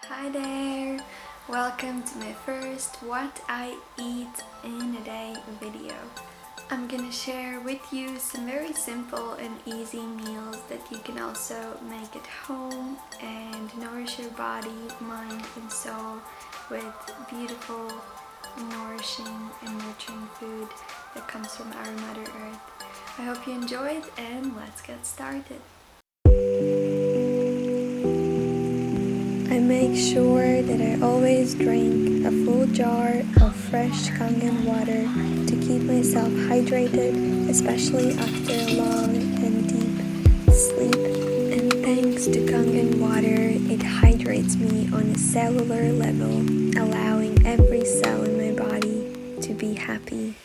Hi there! Welcome to my first What I Eat in a Day video. I'm gonna share with you some very simple and easy meals that you can also make at home and nourish your body, mind and soul with beautiful, nourishing and nurturing food that comes from our Mother Earth. I hope you enjoyed and let's get started. I make sure that I always drink a full jar of fresh Kangen water to keep myself hydrated, especially after a long and deep sleep. And thanks to Kangen water, it hydrates me on a cellular level, allowing every cell in my body to be happy.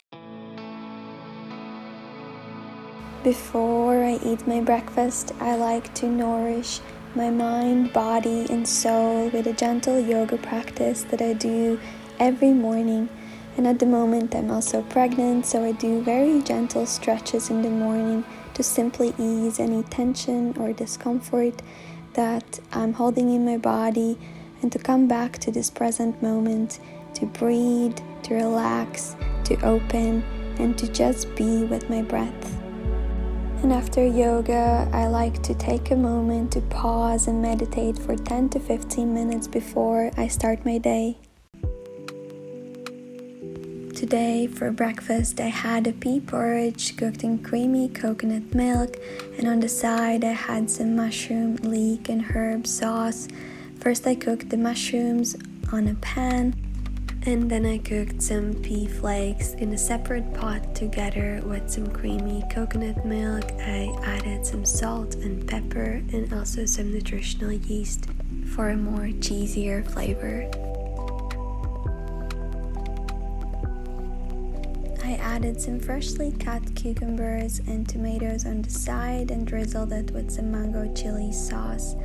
Before I eat my breakfast, I like to nourish my mind, body and soul with a gentle yoga practice that I do every morning. And at the moment I'm also pregnant, so I do very gentle stretches in the morning to simply ease any tension or discomfort that I'm holding in my body and to come back to this present moment, to breathe, to relax, to open and to just be with my breath. And after yoga, I like to take a moment to pause and meditate for 10 to 15 minutes before I start my day. Today for breakfast I had a pea porridge cooked in creamy coconut milk, and on the side I had some mushroom, leek and herb sauce. First I cooked the mushrooms on a pan, and then I cooked some pea flakes in a separate pot together with some creamy coconut milk. I added some salt and pepper and also some nutritional yeast for a more cheesier flavor. I added some freshly cut cucumbers and tomatoes on the side and drizzled it with some mango chili sauce.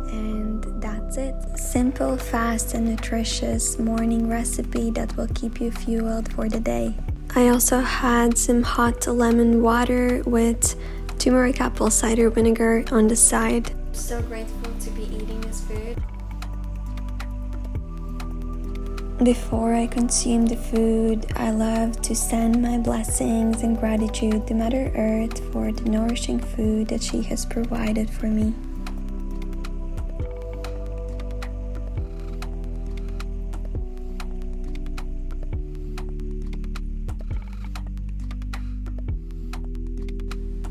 And that's it. Simple, fast and nutritious morning recipe that will keep you fueled for the day. I also had some hot lemon water with turmeric apple cider vinegar on the side. I'm so grateful to be eating this food. Before I consume the food, I love to send my blessings and gratitude to Mother Earth for the nourishing food that she has provided for me.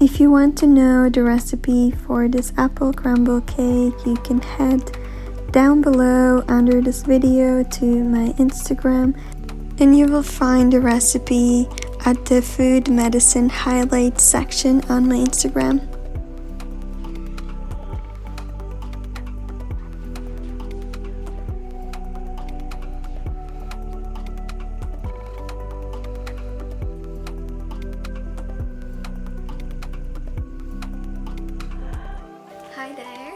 If you want to know the recipe for this apple crumble cake, you can head down below under this video to my Instagram, and you will find the recipe at the food medicine highlights section on my Instagram. Hi there.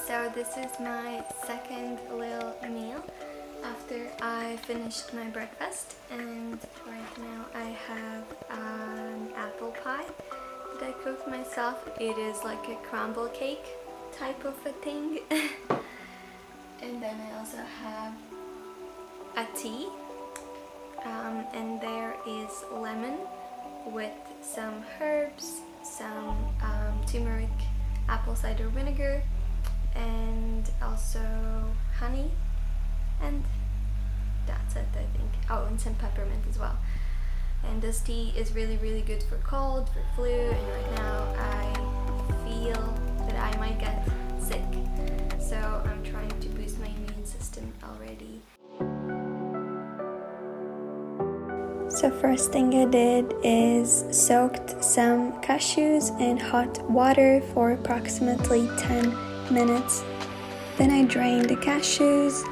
So this is my second little meal after I finished my breakfast, and right now I have an apple pie that I cooked myself. It is like a crumble cake type of a thing. And then I also have a tea, and there is lemon with some herbs, some turmeric apple cider vinegar and also honey, and that's it, I think. Oh, and some peppermint as well. And this tea is really good for cold, for flu, and right now I feel that I might get sick, so I'm trying to boost my immune system already. So first thing I did is soaked some cashews in hot water for approximately 10 minutes. Then I drained the cashews,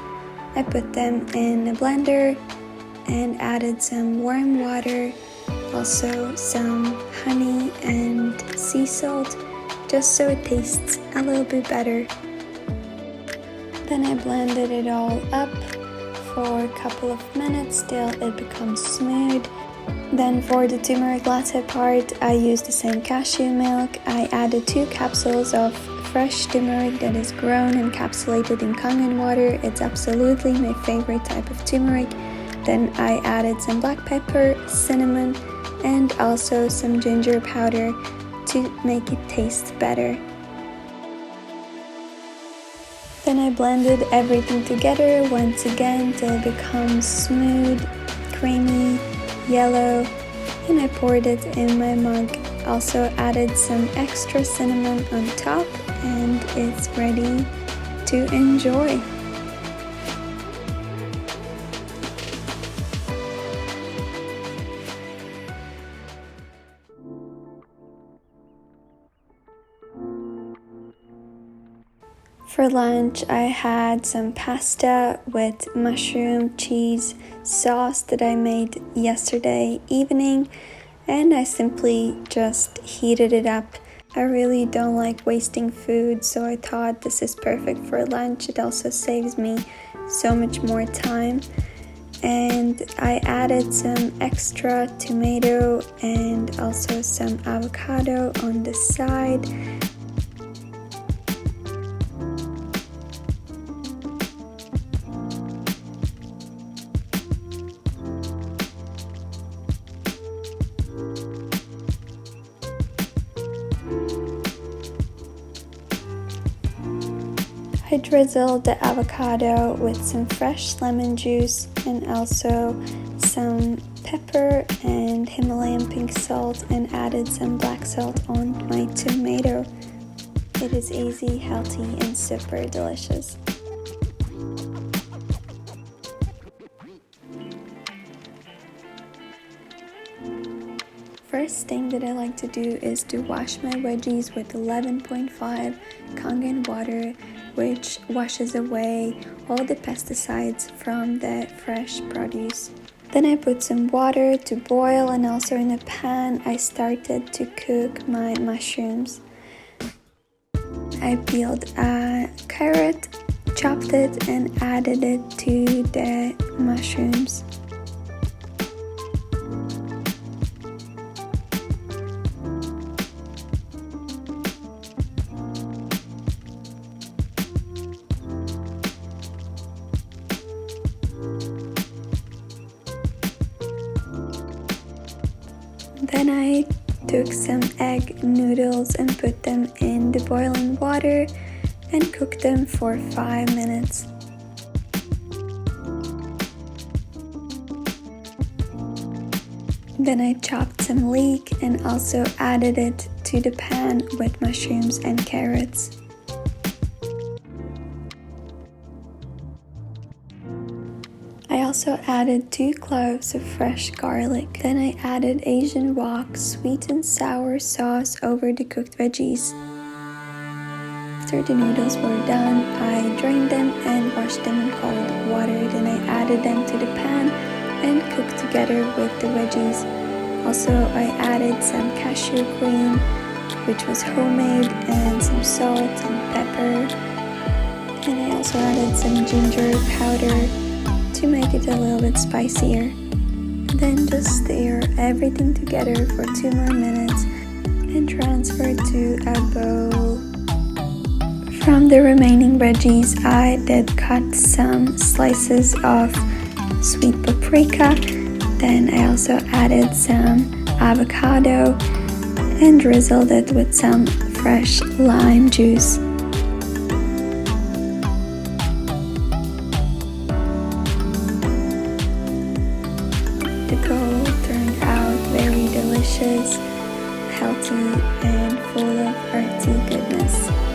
I put them in a blender and added some warm water, also some honey and sea salt, just so it tastes a little bit better. Then I blended it all up for a couple of minutes till it becomes smooth. Then for the Tumeric Latte part, I used the same cashew milk. I added 2 capsules of fresh turmeric that is grown and encapsulated in Kangen water. It's absolutely my favorite type of turmeric. Then I added some black pepper, cinnamon, and also some ginger powder to make it taste better. Then I blended everything together once again till it becomes smooth, creamy, yellow, and I poured it in my mug. Also added some extra cinnamon on top, and it's ready to enjoy. For lunch, I had some pasta with mushroom cheese sauce that I made yesterday evening, and I simply just heated it up. I really don't like wasting food, so I thought this is perfect for lunch. It also saves me so much more time. And I added some extra tomato and also some avocado on the side. I drizzled the avocado with some fresh lemon juice and also some pepper and Himalayan pink salt, and added some black salt on my tomato. It is easy, healthy, and super delicious. First thing that I like to do is to wash my veggies with 11.5 Kangen water, which washes away all the pesticides from the fresh produce. Then I put some water to boil, and also in a pan I started to cook my mushrooms. I peeled a carrot, chopped it, and added it to the mushrooms. Then I took some egg noodles and put them in the boiling water and cooked them for 5 minutes. Then I chopped some leek and also added it to the pan with mushrooms and carrots. I also added 2 cloves of fresh garlic. Then I added Asian wok sweet and sour sauce over the cooked veggies. After the noodles were done, I drained them and washed them in cold water. Then I added them to the pan and cooked together with the veggies. Also, I added some cashew cream, which was homemade, and some salt and pepper. And I also added some ginger powder to make it a little bit spicier. Then just stir everything together for 2 more minutes and transfer to a bowl. From the remaining veggies, I did cut some slices of sweet paprika. Then I also added some avocado and drizzled it with some fresh lime juice. The bowl turned out very delicious, healthy, and full of earthy goodness.